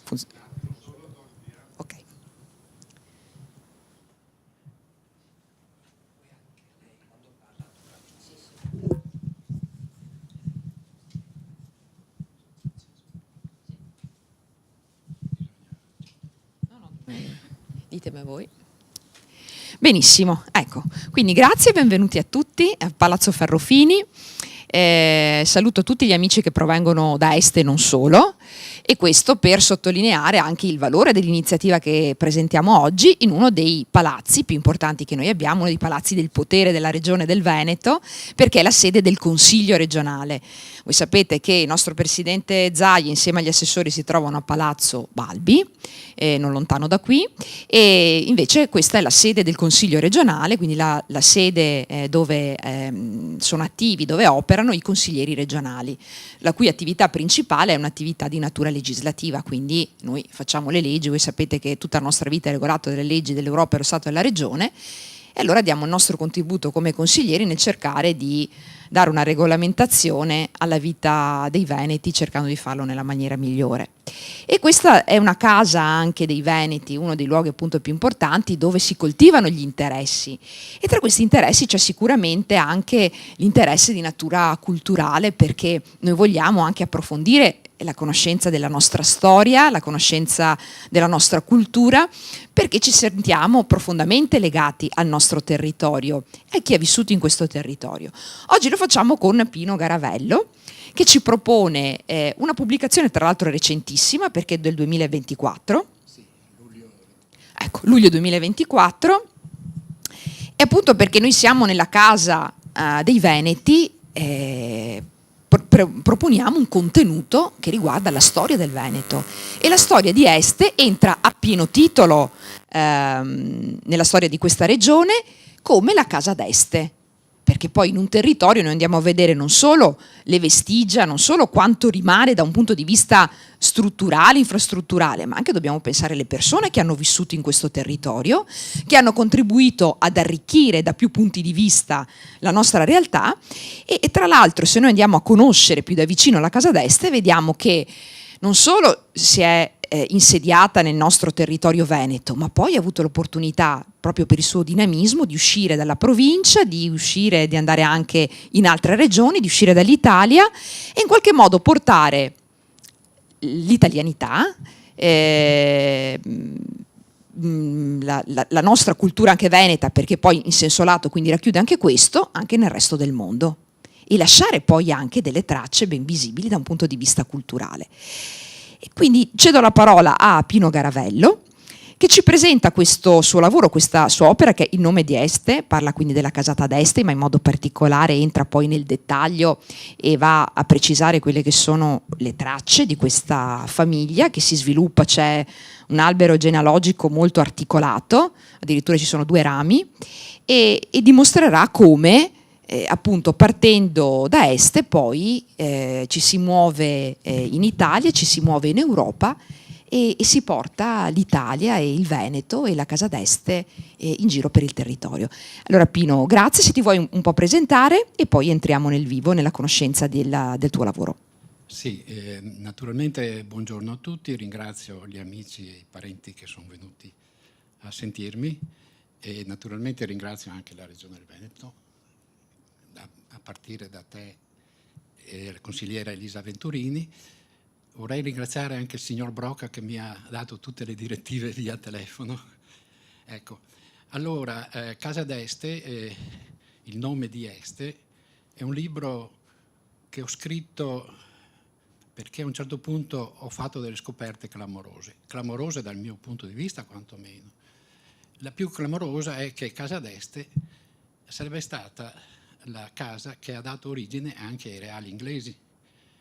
Ok. Ditemi voi. Benissimo, ecco, quindi grazie e benvenuti a tutti a Palazzo Ferrofini. Saluto tutti gli amici che provengono da Este e non solo, e questo per sottolineare anche il valore dell'iniziativa che presentiamo oggi in uno dei palazzi più importanti che noi abbiamo, uno dei palazzi del potere della regione del Veneto, perché è la sede del Consiglio regionale. Voi sapete che il nostro presidente Zai insieme agli assessori si trovano a Palazzo Balbi, non lontano da qui, e invece questa è la sede del Consiglio regionale, quindi la sede dove sono attivi, dove operano i consiglieri regionali, la cui attività principale è un'attività di natura legislativa, quindi noi facciamo le leggi, voi sapete che tutta la nostra vita è regolata dalle leggi dell'Europa, dello Stato e della Regione, e allora diamo il nostro contributo come consiglieri nel cercare di dare una regolamentazione alla vita dei veneti, cercando di farlo nella maniera migliore. E questa è una casa anche dei veneti, uno dei luoghi appunto più importanti dove si coltivano gli interessi, e tra questi interessi c'è sicuramente anche l'interesse di natura culturale, perché noi vogliamo anche approfondire la conoscenza della nostra storia, la conoscenza della nostra cultura, perché ci sentiamo profondamente legati al nostro territorio e a chi ha vissuto in questo territorio. Oggi lo facciamo con Pino Garavello, che ci propone una pubblicazione tra l'altro recentissima, perché è del 2024, ecco, luglio 2024, e appunto perché noi siamo nella casa dei veneti, proponiamo un contenuto che riguarda la storia del Veneto, e la storia di Este entra a pieno titolo nella storia di questa regione come la casa d'Este, perché poi in un territorio noi andiamo a vedere non solo le vestigia, non solo quanto rimane da un punto di vista strutturale, infrastrutturale, ma anche dobbiamo pensare alle persone che hanno vissuto in questo territorio, che hanno contribuito ad arricchire da più punti di vista la nostra realtà, e tra l'altro se noi andiamo a conoscere più da vicino la casa d'Este vediamo che non solo si è insediata nel nostro territorio veneto, ma poi ha avuto l'opportunità, proprio per il suo dinamismo, di uscire dalla provincia, di andare anche in altre regioni, di uscire dall'Italia e in qualche modo portare l'italianità, la nostra cultura anche veneta, perché poi in senso lato quindi racchiude anche questo, anche nel resto del mondo, e lasciare poi anche delle tracce ben visibili da un punto di vista culturale. E quindi cedo la parola a Pino Garavello, che ci presenta questo suo lavoro, questa sua opera che è Il nome di Este, parla quindi della casata d'Este, ma in modo particolare entra poi nel dettaglio e va a precisare quelle che sono le tracce di questa famiglia che si sviluppa. C'è un albero genealogico molto articolato, addirittura ci sono 2 rami, e dimostrerà come appunto partendo da Este poi ci si muove in Italia, ci si muove in Europa, e si porta l'Italia e il Veneto e la casa d'Este in giro per il territorio. Allora Pino, grazie, se ti vuoi un po' presentare e poi entriamo nel vivo, nella conoscenza del tuo lavoro. Sì, naturalmente buongiorno a tutti, ringrazio gli amici e i parenti che sono venuti a sentirmi, e naturalmente ringrazio anche la Regione del Veneto, a partire da te e la consigliera Elisa Venturini. Vorrei ringraziare anche il signor Broca che mi ha dato tutte le direttive via telefono. Ecco, allora, Casa d'Este, Il nome di Este, è un libro che ho scritto perché a un certo punto ho fatto delle scoperte clamorose dal mio punto di vista quantomeno. La più clamorosa è che Casa d'Este sarebbe stata la casa che ha dato origine anche ai reali inglesi.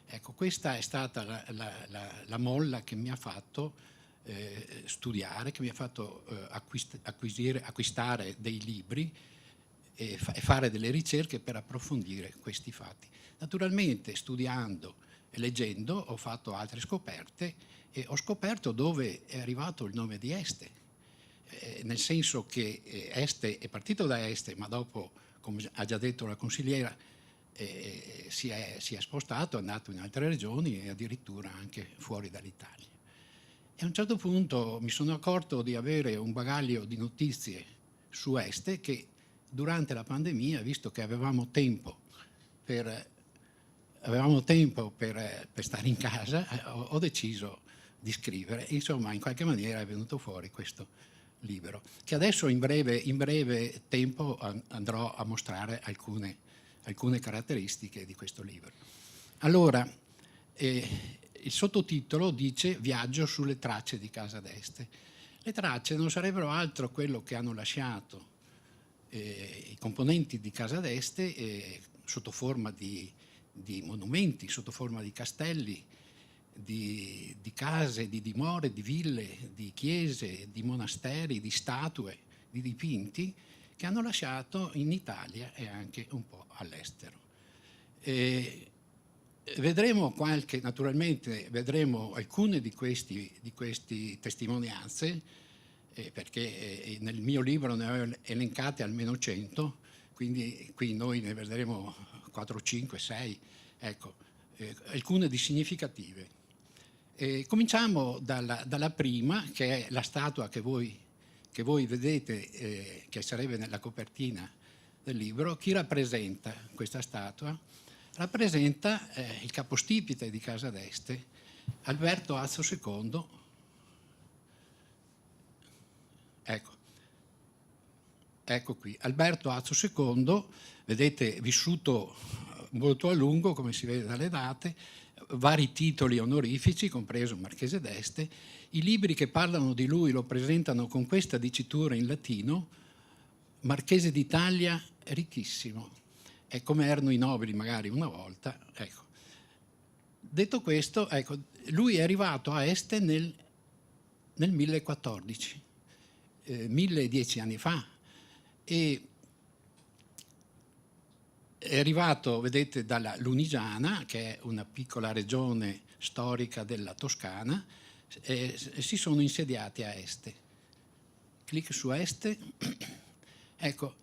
Ecco, questa è stata la molla che mi ha fatto studiare, che mi ha fatto acquistare dei libri e fare delle ricerche per approfondire questi fatti. Naturalmente studiando e leggendo ho fatto altre scoperte e ho scoperto dove è arrivato il nome di Este, nel senso che Este è partito da Este, ma dopo, come ha già detto la consigliera, si è spostato, è andato in altre regioni e addirittura anche fuori dall'Italia. E a un certo punto mi sono accorto di avere un bagaglio di notizie su Este che durante la pandemia, visto che avevamo tempo per stare in casa, ho deciso di scrivere. Insomma, in qualche maniera è venuto fuori questo libro, che adesso in breve tempo andrò a mostrare alcune caratteristiche di questo libro. Allora, il sottotitolo dice Viaggio sulle tracce di Casa d'Este. Le tracce non sarebbero altro quello che hanno lasciato i componenti di Casa d'Este sotto forma di monumenti, sotto forma di castelli, di case, di dimore, di ville, di chiese, di monasteri, di statue, di dipinti che hanno lasciato in Italia e anche un po' all'estero. Naturalmente vedremo alcune di queste testimonianze, perché nel mio libro ne ho elencate almeno 100, quindi qui noi ne vedremo 4, 5, 6, ecco, alcune di significative. Cominciamo dalla prima, che è la statua che voi vedete, che sarebbe nella copertina del libro. Chi rappresenta questa statua? Rappresenta il capostipite di Casa d'Este, Alberto Azzo II. Ecco qui, Alberto Azzo II, vedete, vissuto molto a lungo, come si vede dalle date, vari titoli onorifici, compreso Marchese d'Este. I libri che parlano di lui lo presentano con questa dicitura in latino: Marchese d'Italia ricchissimo. È come erano i nobili magari una volta. Ecco. Detto questo, ecco, lui è arrivato a Este nel 1014, 1010 anni fa, e è arrivato, vedete, dalla Lunigiana, che è una piccola regione storica della Toscana, e si sono insediati a Este. Clic su Este, ecco,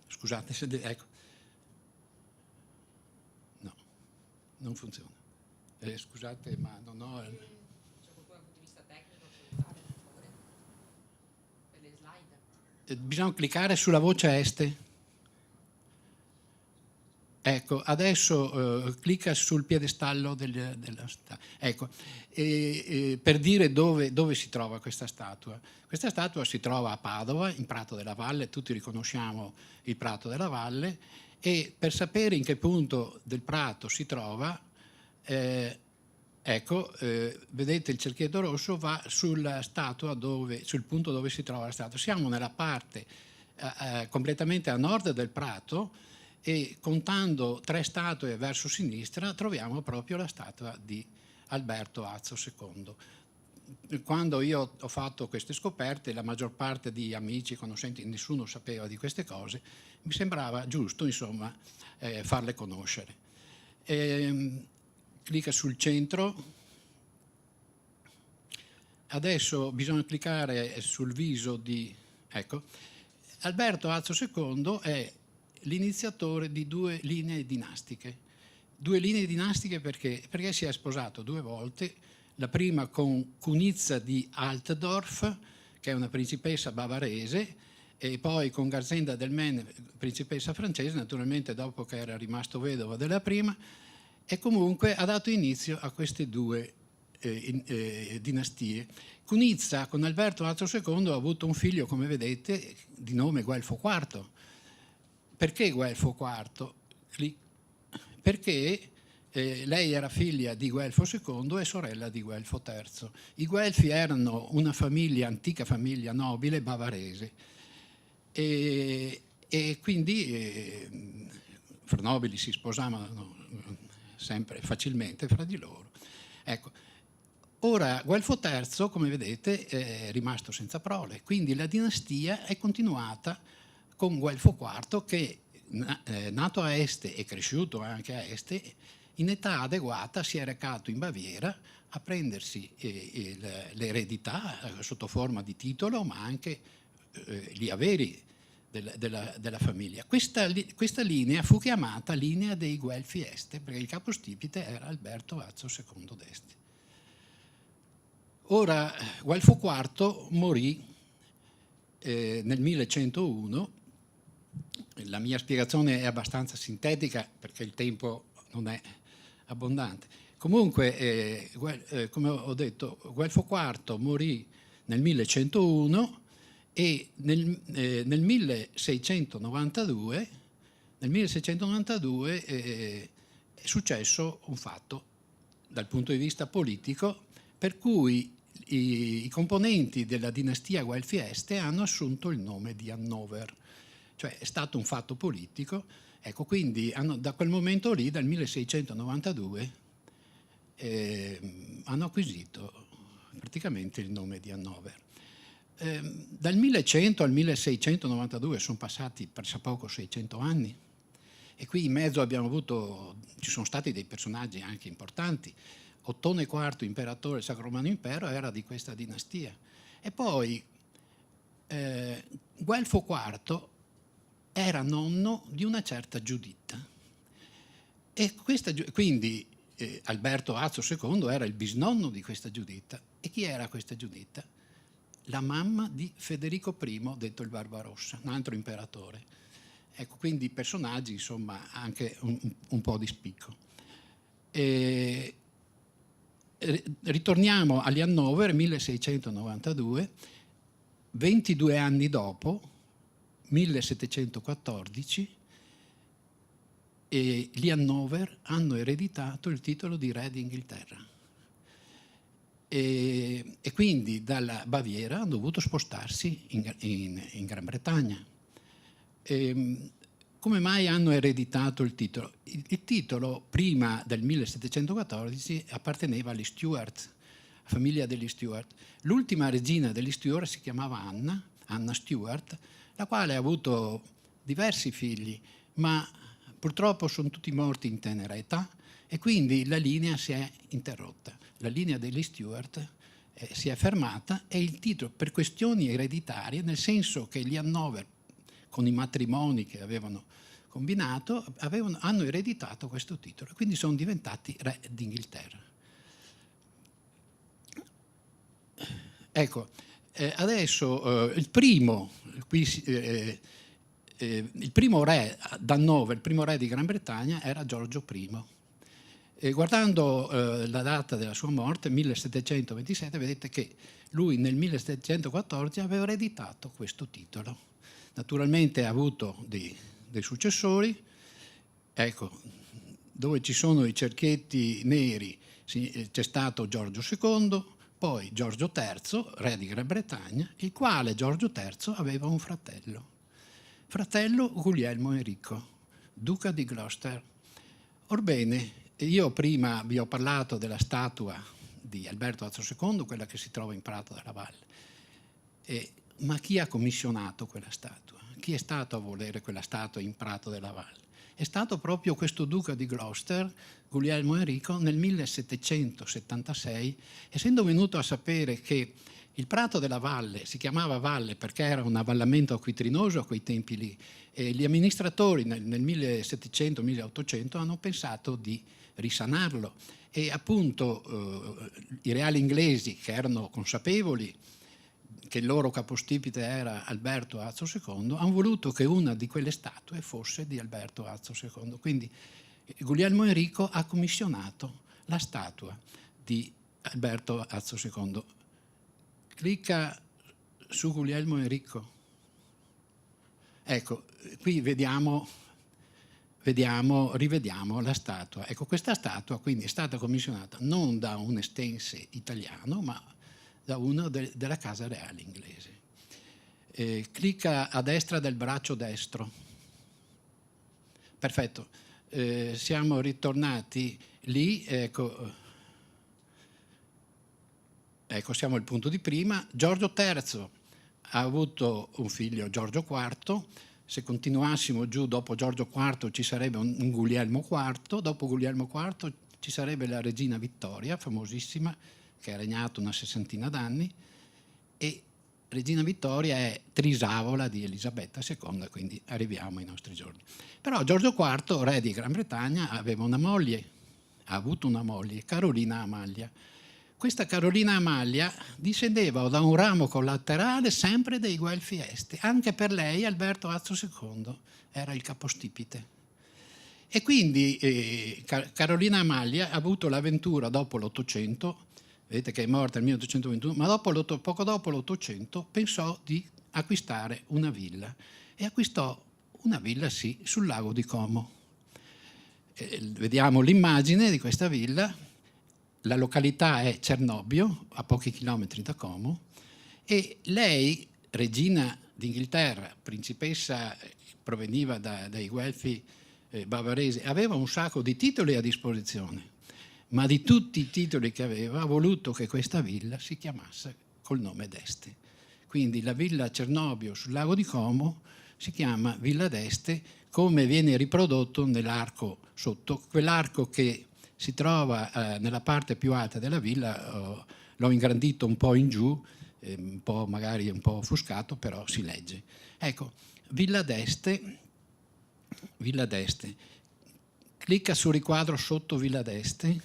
scusate, ecco, no, non funziona. Scusate, ma non ho... C'è qualcuno dal punto di vista tecnico per aiutare, per favore? Per le slide? Bisogna cliccare sulla voce Este. Ecco, adesso clicca sul piedestallo della statua. Ecco, per dire dove si trova questa statua. Questa statua si trova a Padova, in Prato della Valle, tutti riconosciamo il Prato della Valle, e per sapere in che punto del Prato si trova, ecco, vedete il cerchietto rosso va sulla statua sul punto dove si trova la statua. Siamo nella parte completamente a nord del Prato, e contando 3 statue verso sinistra troviamo proprio la statua di Alberto Azzo II. Quando io ho fatto queste scoperte, la maggior parte di amici e conoscenti, nessuno sapeva di queste cose, mi sembrava giusto, insomma, farle conoscere. Clicca sul centro. Adesso bisogna cliccare sul viso di... Ecco, Alberto Azzo II è l'iniziatore di 2 linee dinastiche. 2 linee dinastiche perché si è sposato 2 volte, la prima con Cunizza di Altdorf, che è una principessa bavarese, e poi con Garzenda del Maine, principessa francese, naturalmente dopo che era rimasto vedovo della prima, e comunque ha dato inizio a queste 2 dinastie. Cunizza con Alberto Azzo II ha avuto un figlio, come vedete, di nome Guelfo IV. Perché Guelfo IV? Perché lei era figlia di Guelfo II e sorella di Guelfo III. I Guelfi erano una famiglia, antica famiglia nobile bavarese, e quindi fra nobili si sposavano sempre facilmente fra di loro. Ecco. Ora Guelfo III, come vedete, è rimasto senza prole, quindi la dinastia è continuata con Guelfo IV, che nato a Este e cresciuto anche a Este, in età adeguata si è recato in Baviera a prendersi l'eredità sotto forma di titolo, ma anche gli averi della famiglia. Questa linea fu chiamata linea dei Guelfi Este, perché il capostipite era Alberto Azzo II d'Este. Ora, Guelfo IV morì nel 1101. La mia spiegazione è abbastanza sintetica perché il tempo non è abbondante. Comunque, come ho detto, Guelfo IV morì nel 1101 e nel 1692 è successo un fatto dal punto di vista politico per cui i componenti della dinastia Guelfi-Este hanno assunto il nome di Hannover, cioè è stato un fatto politico. Ecco, quindi da quel momento lì, dal 1692, hanno acquisito praticamente il nome di Hannover. Dal 1100 al 1692 sono passati pressappoco 600 anni e qui in mezzo ci sono stati dei personaggi anche importanti. Ottone IV, imperatore del Sacro Romano Impero, era di questa dinastia. E poi Guelfo IV era nonno di una certa Giuditta. E quindi Alberto Azzo II era il bisnonno di questa Giuditta. E chi era questa Giuditta? La mamma di Federico I, detto il Barbarossa, un altro imperatore. Ecco, quindi personaggi, insomma, anche un po' di spicco. Ritorniamo agli Hannover, 1692, 22 anni dopo, 1714, e gli Hannover hanno ereditato il titolo di re d'Inghilterra. E quindi dalla Baviera hanno dovuto spostarsi in Gran Bretagna. Come mai hanno ereditato il titolo? Il titolo, prima del 1714, apparteneva agli Stuart, famiglia degli Stuart. L'ultima regina degli Stuart si chiamava Anna Stuart, la quale ha avuto diversi figli, ma purtroppo sono tutti morti in tenera età e quindi la linea si è interrotta. La linea degli Stuart si è fermata e il titolo, per questioni ereditarie, nel senso che gli Hannover, con i matrimoni che avevano combinato, hanno ereditato questo titolo, quindi sono diventati re d'Inghilterra. Ecco, adesso il primo re d'Hannover, il primo re di Gran Bretagna, era Giorgio I. E guardando la data della sua morte, 1727, vedete che lui nel 1714 aveva ereditato questo titolo. Naturalmente ha avuto dei successori. Ecco, dove ci sono i cerchietti neri c'è stato Giorgio II, poi Giorgio III, re di Gran Bretagna, il quale Giorgio III aveva un fratello Guglielmo Enrico, duca di Gloucester. Orbene, io prima vi ho parlato della statua di Alberto Azzo II, quella che si trova in Prato della Valle. Ma chi ha commissionato quella statua? Chi è stato a volere quella statua in Prato della Valle? È stato proprio questo duca di Gloucester, Guglielmo Enrico, nel 1776, essendo venuto a sapere che il Prato della Valle si chiamava Valle perché era un avvallamento acquitrinoso a quei tempi lì, e gli amministratori nel 1700-1800 hanno pensato di risanarlo e appunto i reali inglesi, che erano consapevoli che il loro capostipite era Alberto Azzo II, hanno voluto che una di quelle statue fosse di Alberto Azzo II. Quindi Guglielmo Enrico ha commissionato la statua di Alberto Azzo II. Clicca su Guglielmo Enrico. Ecco, qui rivediamo la statua. Ecco, questa statua quindi è stata commissionata non da un estense italiano, ma da uno della casa reale inglese. Clicca a destra del braccio destro. Perfetto. Siamo ritornati lì. Ecco, siamo al punto di prima. Giorgio III ha avuto un figlio, Giorgio IV. Se continuassimo giù, dopo Giorgio IV ci sarebbe un Guglielmo IV. Dopo Guglielmo IV ci sarebbe la regina Vittoria, famosissima, che ha regnato una 60ina d'anni, e regina Vittoria è trisavola di Elisabetta II, quindi arriviamo ai nostri giorni. Però Giorgio IV, re di Gran Bretagna, aveva una moglie, ha avuto una moglie, Carolina Amalia. questa Carolina Amalia discendeva da un ramo collaterale sempre dei Guelfi Este. Anche per lei Alberto Azzo II era il capostipite. E quindi Carolina Amalia ha avuto l'avventura dopo l'Ottocento, vedete che è morta nel 1821, ma poco dopo l'Ottocento pensò di acquistare una villa. E acquistò una villa, sì, sul lago di Como. Vediamo l'immagine di questa villa. La località è Cernobbio, a pochi chilometri da Como, e lei, regina d'Inghilterra, principessa, proveniva dai Guelfi bavaresi, aveva un sacco di titoli a disposizione, ma di tutti i titoli che aveva ha voluto che questa villa si chiamasse col nome d'Este. Quindi la villa Cernobbio sul lago di Como si chiama Villa d'Este, come viene riprodotto nell'arco sotto, quell'arco che si trova nella parte più alta della villa. L'ho ingrandito un po' in giù, un po' magari un po' offuscato, però si legge. Ecco, Villa d'Este, Villa d'Este. Clicca sul riquadro sotto Villa d'Este.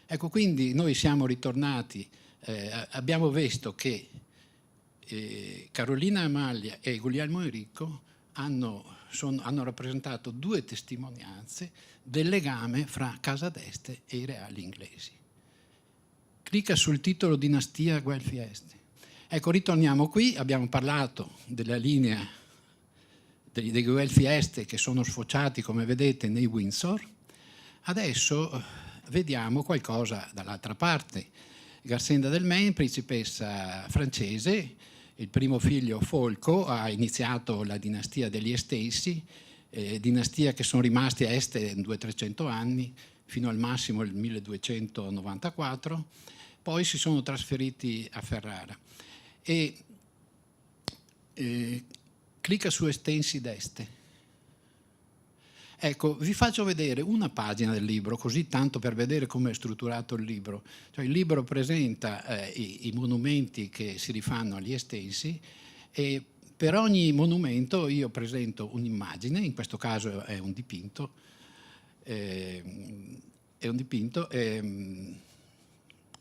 Ecco, quindi noi siamo ritornati, abbiamo visto che Carolina Amalia e Guglielmo Enrico hanno rappresentato due testimonianze del legame fra Casa d'Este e i reali inglesi. Clicca sul titolo Dinastia Guelfi Este. Ecco, ritorniamo qui, abbiamo parlato della linea dei Guelfi Este che sono sfociati, come vedete, nei Windsor. Adesso vediamo qualcosa dall'altra parte. Garsenda del Maine, principessa francese, il primo figlio Folco ha iniziato la dinastia degli Estensi, dinastia che sono rimasti a Este 200-300 anni, fino al massimo il 1294, poi si sono trasferiti a Ferrara. Clicca su Estensi d'Este. Ecco, vi faccio vedere una pagina del libro, così tanto per vedere come è strutturato il libro. Cioè, il libro presenta i monumenti che si rifanno agli Estensi e per ogni monumento io presento un'immagine, in questo caso è un dipinto, è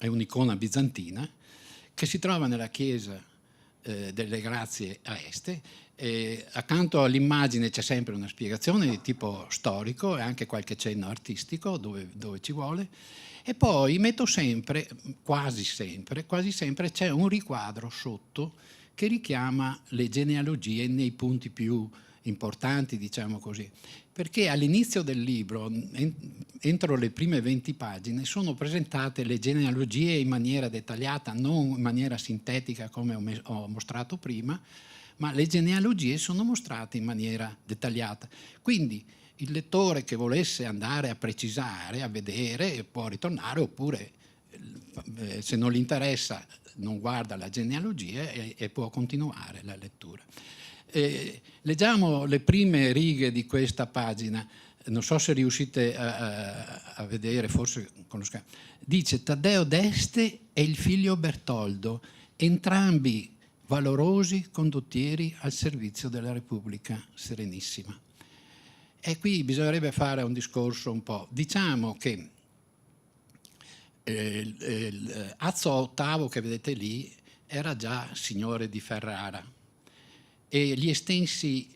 un'icona bizantina che si trova nella chiesa delle Grazie a Este. Accanto all'immagine c'è sempre una spiegazione di tipo storico e anche qualche cenno artistico dove ci vuole, e poi metto sempre, quasi sempre c'è un riquadro sotto che richiama le genealogie nei punti più importanti, diciamo così, perché all'inizio del libro, entro le prime 20 pagine, sono presentate le genealogie in maniera dettagliata, non in maniera sintetica come ho mostrato prima, ma le genealogie sono mostrate in maniera dettagliata. Quindi il lettore che volesse andare a precisare, a vedere, può ritornare, oppure se non gli interessa non guarda la genealogia e può continuare la lettura. Leggiamo le prime righe di questa pagina, non so se riuscite a vedere, forse con lo schermo. Dice: Taddeo d'Este e il figlio Bertoldo, entrambi valorosi condottieri al servizio della Repubblica Serenissima. E qui bisognerebbe fare un discorso un po'. Diciamo che Azzo VIII che vedete lì era già signore di Ferrara e gli Estensi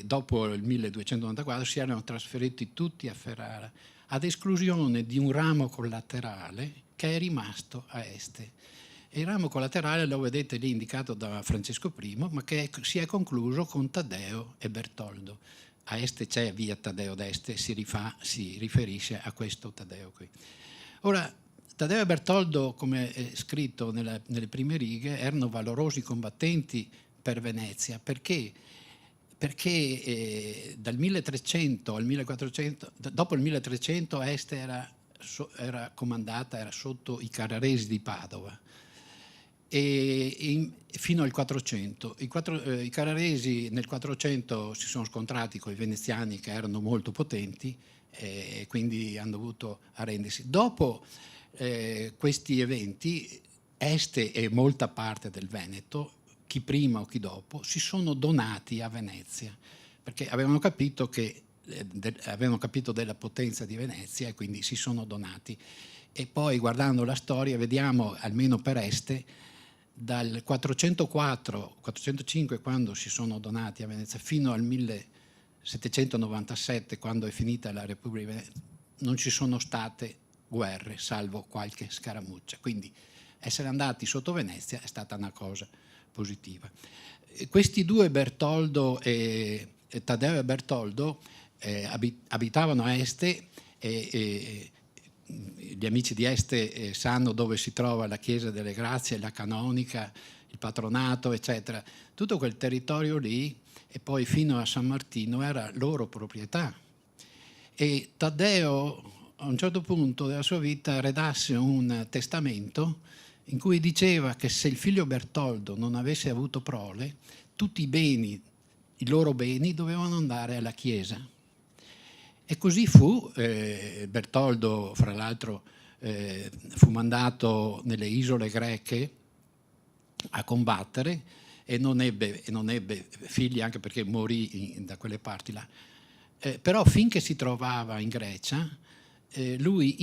dopo il 1294 si erano trasferiti tutti a Ferrara, ad esclusione di un ramo collaterale che è rimasto a Este. E il ramo collaterale lo vedete lì indicato da Francesco I, ma che si è concluso con Taddeo e Bertoldo. A Este c'è via Taddeo d'Este, si riferisce a questo Taddeo qui. Ora, Taddeo e Bertoldo, come è scritto nelle prime righe, erano valorosi combattenti per Venezia. Perché? Perché dal 1300 al 1400, dopo il 1300, Este era comandata, era sotto i Carraresi di Padova. Fino al 400. I Carraresi nel 400 si sono scontrati con i veneziani che erano molto potenti e quindi hanno dovuto arrendersi. Dopo questi eventi, Este e molta parte del Veneto, chi prima o chi dopo, si sono donati a Venezia perché avevano capito della potenza di Venezia e quindi si sono donati. E poi guardando la storia vediamo, almeno per Este, dal 404-405, quando si sono donati a Venezia, fino al 1797, quando è finita la Repubblica di Venezia, non ci sono state guerre, salvo qualche scaramuccia. Quindi essere andati sotto Venezia è stata una cosa positiva. Questi due, Bertoldo e Taddeo e Bertoldo, abitavano a Este e gli amici di Este sanno dove si trova la Chiesa delle Grazie, la Canonica, il Patronato, eccetera. Tutto quel territorio lì, e poi fino a San Martino, era loro proprietà. E Taddeo, a un certo punto della sua vita, redasse un testamento in cui diceva che se il figlio Bertoldo non avesse avuto prole, tutti i beni, i loro beni, dovevano andare alla Chiesa. E così fu. Bertoldo, fra l'altro, fu mandato nelle isole greche a combattere e non ebbe figli, anche perché morì da quelle parti là. Però finché si trovava in Grecia, lui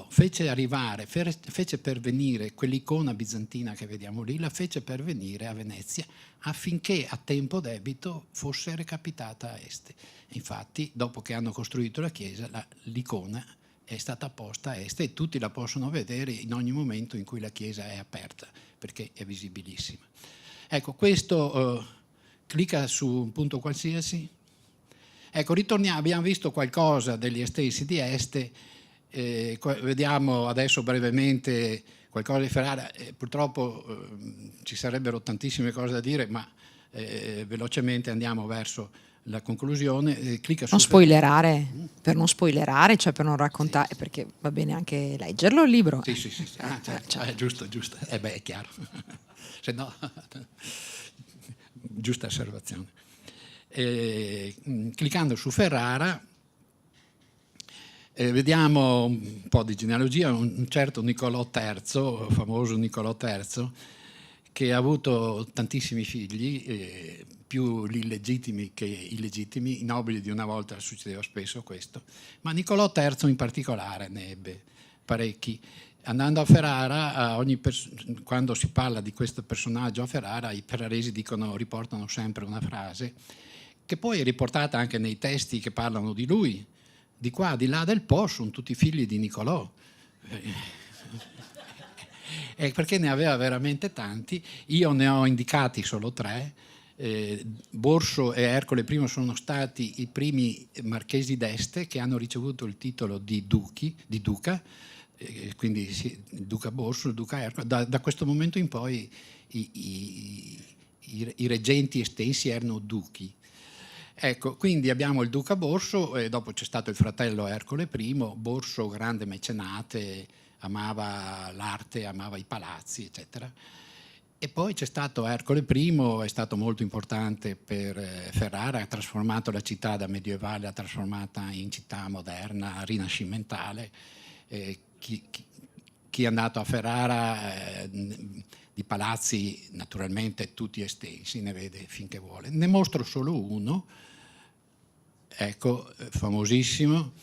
fece pervenire quell'icona bizantina che vediamo lì, la fece pervenire a Venezia affinché a tempo debito fosse recapitata a Este. Infatti, dopo che hanno costruito la chiesa, l'icona è stata posta a Este e tutti la possono vedere in ogni momento in cui la chiesa è aperta, perché è visibilissima. Ecco, questo clicca su un punto qualsiasi. Ecco, ritorniamo, abbiamo visto qualcosa degli estensi di Este, vediamo adesso brevemente qualcosa di Ferrara. Purtroppo ci sarebbero tantissime cose da dire, ma velocemente andiamo verso la conclusione. Clicca su non spoilerare, per non spoilerare, cioè per non raccontare, sì, perché va bene anche leggerlo il libro. Sì. Ah, certo. Giusto. È chiaro. Se no, giusta osservazione. Cliccando su Ferrara vediamo un po' di genealogia, un certo Niccolò III, famoso Niccolò III, che ha avuto tantissimi figli, più illegittimi che illegittimi. I nobili di una volta succedeva spesso questo, ma Niccolò III in particolare ne ebbe parecchi. Andando a Ferrara, quando si parla di questo personaggio a Ferrara, i ferraresi riportano sempre una frase che poi è riportata anche nei testi che parlano di lui. Di qua, di là del Po, sono tutti figli di Niccolò. Perché ne aveva veramente tanti. Io ne ho indicati solo 3. Borso e Ercole I sono stati i primi marchesi d'Este che hanno ricevuto il titolo di duca, quindi sì, il duca Borso, il duca Ercole. Da questo momento in poi i reggenti estensi erano duchi. Ecco, quindi abbiamo il duca Borso e dopo c'è stato il fratello Ercole I. Borso, grande mecenate, amava l'arte, amava i palazzi, eccetera. E poi c'è stato Ercole I, è stato molto importante per Ferrara, ha trasformato la città da medievale, l'ha trasformata in città moderna, rinascimentale. Chi è andato a Ferrara di palazzi naturalmente tutti estensi, ne vede finché vuole. Ne mostro solo uno, ecco, famosissimo,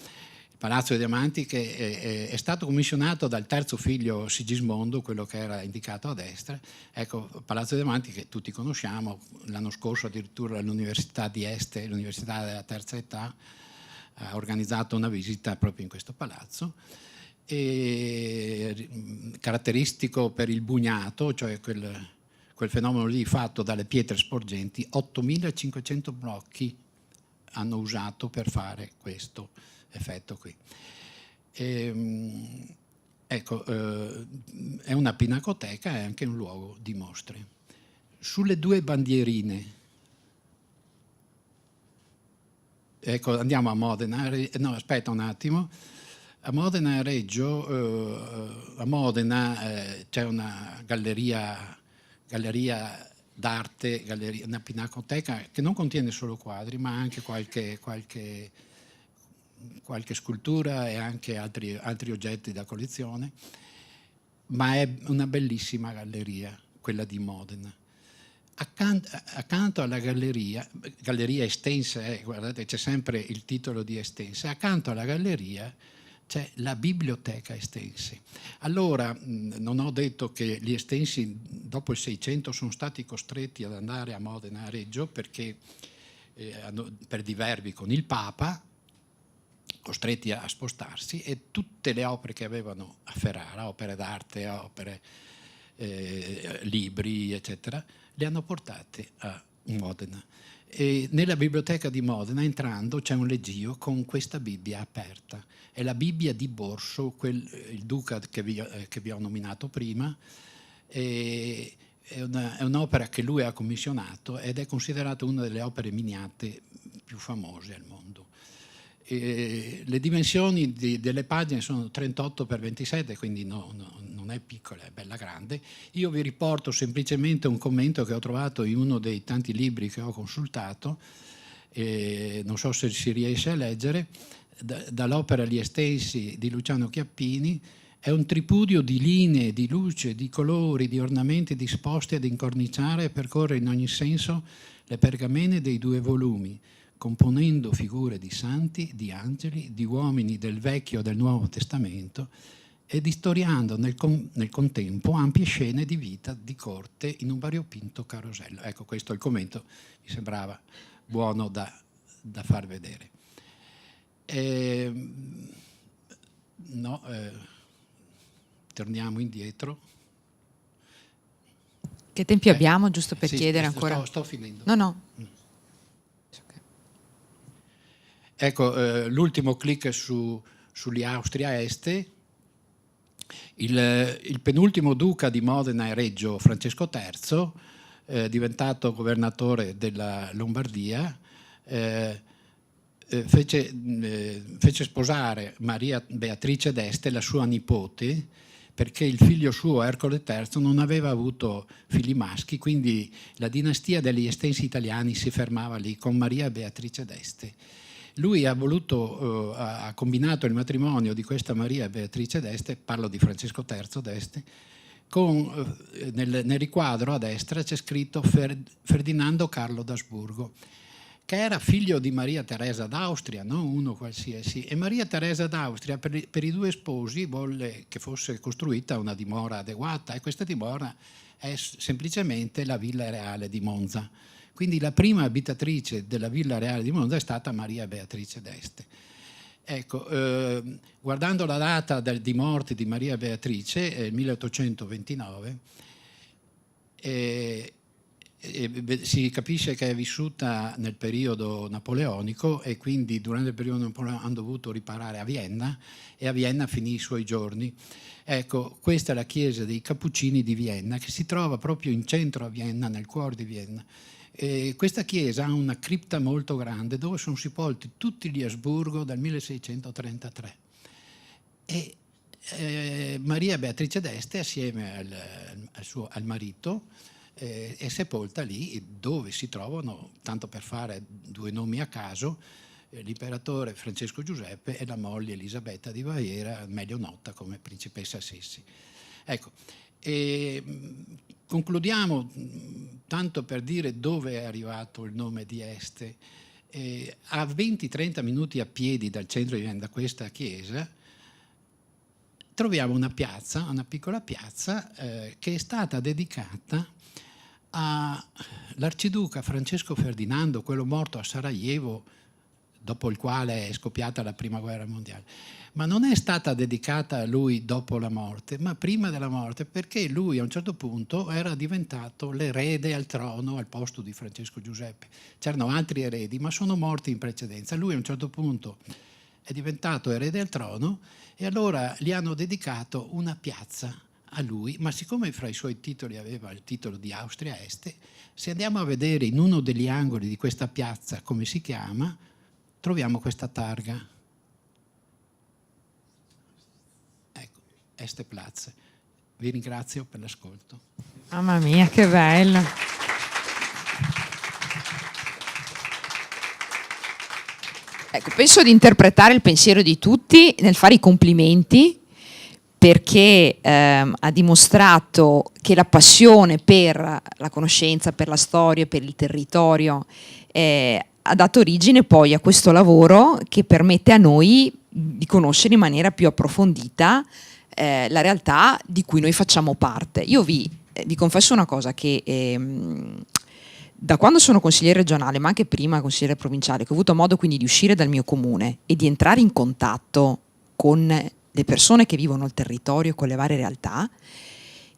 il Palazzo dei Diamanti, che è stato commissionato dal terzo figlio Sigismondo, quello che era indicato a destra. Ecco, Palazzo dei Diamanti che tutti conosciamo, l'anno scorso addirittura l'Università di Este, l'Università della Terza Età, ha organizzato una visita proprio in questo palazzo. E caratteristico per il bugnato, cioè quel fenomeno lì fatto dalle pietre sporgenti, 8.500 blocchi hanno usato per fare questo effetto qui. Ecco, è una pinacoteca, è anche un luogo di mostre. Sulle 2 bandierine, ecco, andiamo a Modena, no, aspetta un attimo. A Modena e Reggio, a Modena c'è una galleria d'arte, una pinacoteca che non contiene solo quadri, ma anche qualche scultura e anche altri oggetti da collezione, ma è una bellissima galleria, quella di Modena. Accanto alla galleria estensa, guardate c'è sempre il titolo di estensa, accanto alla galleria c'è la biblioteca Estensi. Allora, non ho detto che gli Estensi dopo il 600 sono stati costretti ad andare a Modena e a Reggio perché per diverbi con il Papa, costretti a spostarsi, e tutte le opere che avevano a Ferrara, opere d'arte, opere, libri, eccetera, le hanno portate a Modena. E nella biblioteca di Modena, entrando, c'è un leggio con questa Bibbia aperta. È la Bibbia di Borso, il duca che vi ho nominato prima. È un'opera che lui ha commissionato ed è considerata una delle opere miniate più famose al mondo. Le dimensioni delle pagine sono 38 x 27, quindi non è piccola, è bella grande. Io vi riporto semplicemente un commento che ho trovato in uno dei tanti libri che ho consultato, non so se si riesce a leggere, dall'opera Gli Estensi di Luciano Chiappini. È un tripudio di linee, di luce, di colori, di ornamenti disposti ad incorniciare e percorrere in ogni senso le pergamene dei 2 volumi, componendo figure di santi, di angeli, di uomini del Vecchio e del Nuovo Testamento ed istoriando nel contempo ampie scene di vita di corte in un variopinto carosello. Ecco, questo è il commento, mi sembrava buono da far vedere. Torniamo indietro. Che tempi abbiamo, giusto per chiedere ancora? Sto finendo. No. Ecco, l'ultimo clic sugli Austria Este. Il penultimo duca di Modena e Reggio, Francesco III, diventato governatore della Lombardia, fece sposare Maria Beatrice d'Este, la sua nipote, perché il figlio suo, Ercole III, non aveva avuto figli maschi, quindi la dinastia degli Estensi italiani si fermava lì con Maria Beatrice d'Este. Lui ha combinato il matrimonio di questa Maria Beatrice d'Este, parlo di Francesco III d'Este, nel riquadro a destra c'è scritto Ferdinando Carlo d'Asburgo, che era figlio di Maria Teresa d'Austria, non uno qualsiasi. E Maria Teresa d'Austria per i 2 sposi volle che fosse costruita una dimora adeguata, e questa dimora è semplicemente la Villa Reale di Monza. Quindi la prima abitatrice della Villa Reale di Monza è stata Maria Beatrice d'Este. Ecco, guardando la data di morte di Maria Beatrice, il 1829, si capisce che è vissuta nel periodo napoleonico, e quindi durante il periodo napoleonico hanno dovuto riparare a Vienna, e a Vienna finì i suoi giorni. Ecco, questa è la chiesa dei Cappuccini di Vienna, che si trova proprio in centro a Vienna, nel cuore di Vienna. Questa chiesa ha una cripta molto grande dove sono sepolti tutti gli Asburgo dal 1633. E Maria Beatrice d'Este, assieme al marito, è sepolta lì, dove si trovano, tanto per fare 2 nomi a caso, l'imperatore Francesco Giuseppe e la moglie Elisabetta di Baviera, meglio nota come principessa Sissi. Ecco, concludiamo tanto per dire dove è arrivato il nome di Este. A 20-30 minuti a piedi dal centro di Vienna, da questa chiesa, troviamo una piazza, una piccola piazza, che è stata dedicata all'arciduca Francesco Ferdinando, quello morto a Sarajevo, dopo il quale è scoppiata la Prima Guerra Mondiale. Ma non è stata dedicata a lui dopo la morte, ma prima della morte, perché lui a un certo punto era diventato l'erede al trono al posto di Francesco Giuseppe. C'erano altri eredi, ma sono morti in precedenza. Lui a un certo punto è diventato erede al trono, e allora gli hanno dedicato una piazza a lui, ma siccome fra i suoi titoli aveva il titolo di Austria Este, se andiamo a vedere in uno degli angoli di questa piazza come si chiama, troviamo questa targa. Ecco, Este Platz. Vi ringrazio per l'ascolto. Mamma mia, che bello! Ecco, penso di interpretare il pensiero di tutti nel fare i complimenti, perché ha dimostrato che la passione per la conoscenza, per la storia, per il territorio ha dato origine poi a questo lavoro che permette a noi di conoscere in maniera più approfondita la realtà di cui noi facciamo parte. Io vi confesso una cosa, che da quando sono consigliere regionale, ma anche prima consigliere provinciale, che ho avuto modo quindi di uscire dal mio comune e di entrare in contatto con le persone che vivono il territorio, con le varie realtà,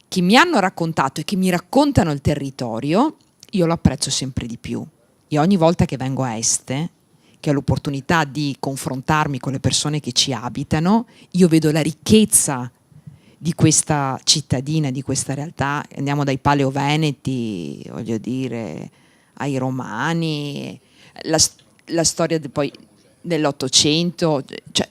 che mi hanno raccontato e che mi raccontano il territorio, io lo apprezzo sempre di più. E ogni volta che vengo a Este, che ho l'opportunità di confrontarmi con le persone che ci abitano, io vedo la ricchezza di questa cittadina, di questa realtà. Andiamo dai Paleoveneti, voglio dire, ai Romani, la storia poi dell'Ottocento, cioè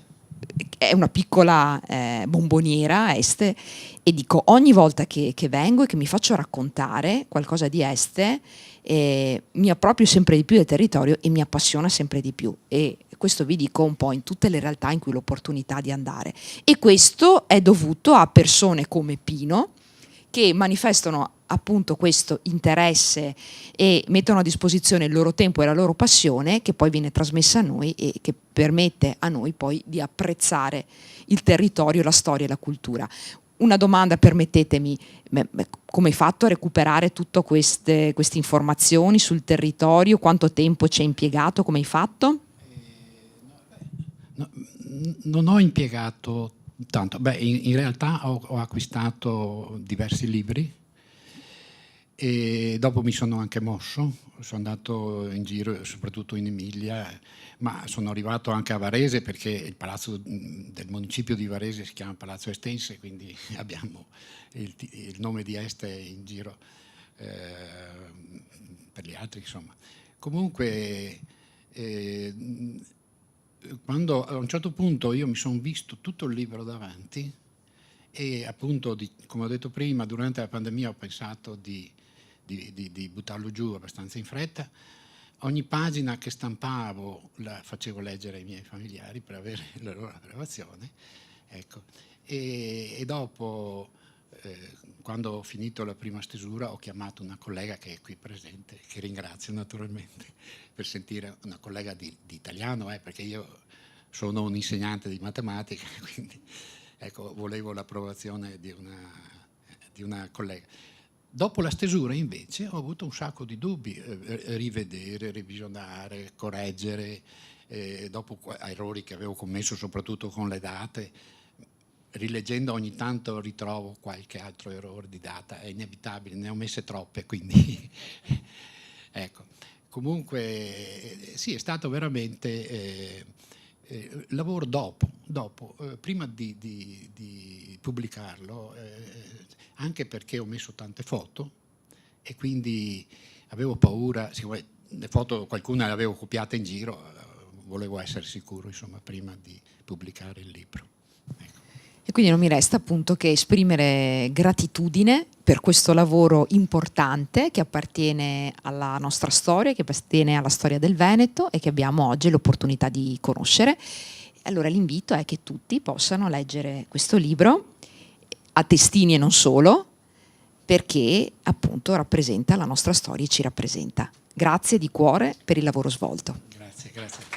è una piccola bomboniera Este, e dico, ogni volta che vengo e che mi faccio raccontare qualcosa di Este, mi approprio sempre di più del territorio e mi appassiona sempre di più, e questo vi dico un po' in tutte le realtà in cui ho l'opportunità di andare, e questo è dovuto a persone come Pino, che manifestano appunto questo interesse e mettono a disposizione il loro tempo e la loro passione, che poi viene trasmessa a noi e che permette a noi poi di apprezzare il territorio, la storia e la cultura. Una domanda, permettetemi, come hai fatto a recuperare tutte queste informazioni sul territorio? Quanto tempo ci hai impiegato? Come hai fatto? No, non ho impiegato tanto. Beh, in realtà ho acquistato diversi libri e dopo mi sono anche mosso, sono andato in giro soprattutto in Emilia, ma sono arrivato anche a Varese, perché il palazzo del municipio di Varese si chiama Palazzo Estense, quindi abbiamo il nome di Este in giro per gli altri, insomma. Comunque quando a un certo punto io mi sono visto tutto il libro davanti e appunto, come ho detto prima, durante la pandemia ho pensato di buttarlo giù abbastanza in fretta. Ogni pagina che stampavo la facevo leggere ai miei familiari per avere la loro approvazione, ecco. E dopo, quando ho finito la prima stesura, ho chiamato una collega che è qui presente, che ringrazio naturalmente, per sentire, una collega di italiano, perché io sono un insegnante di matematica, quindi ecco, volevo l'approvazione di una collega. Dopo la stesura invece ho avuto un sacco di dubbi, rivedere, revisionare, correggere, dopo errori che avevo commesso soprattutto con le date. Rileggendo ogni tanto ritrovo qualche altro errore di data, è inevitabile, ne ho messe troppe, quindi ecco. Comunque sì, è stato veramente lavoro dopo, prima di pubblicarlo, anche perché ho messo tante foto e quindi avevo paura, le foto qualcuna le avevo copiate in giro, volevo essere sicuro, insomma, prima di pubblicare il libro. Ecco. E quindi non mi resta appunto che esprimere gratitudine per questo lavoro importante che appartiene alla nostra storia, che appartiene alla storia del Veneto e che abbiamo oggi l'opportunità di conoscere. Allora l'invito è che tutti possano leggere questo libro, a testini e non solo, perché appunto rappresenta la nostra storia e ci rappresenta. Grazie di cuore per il lavoro svolto. Grazie.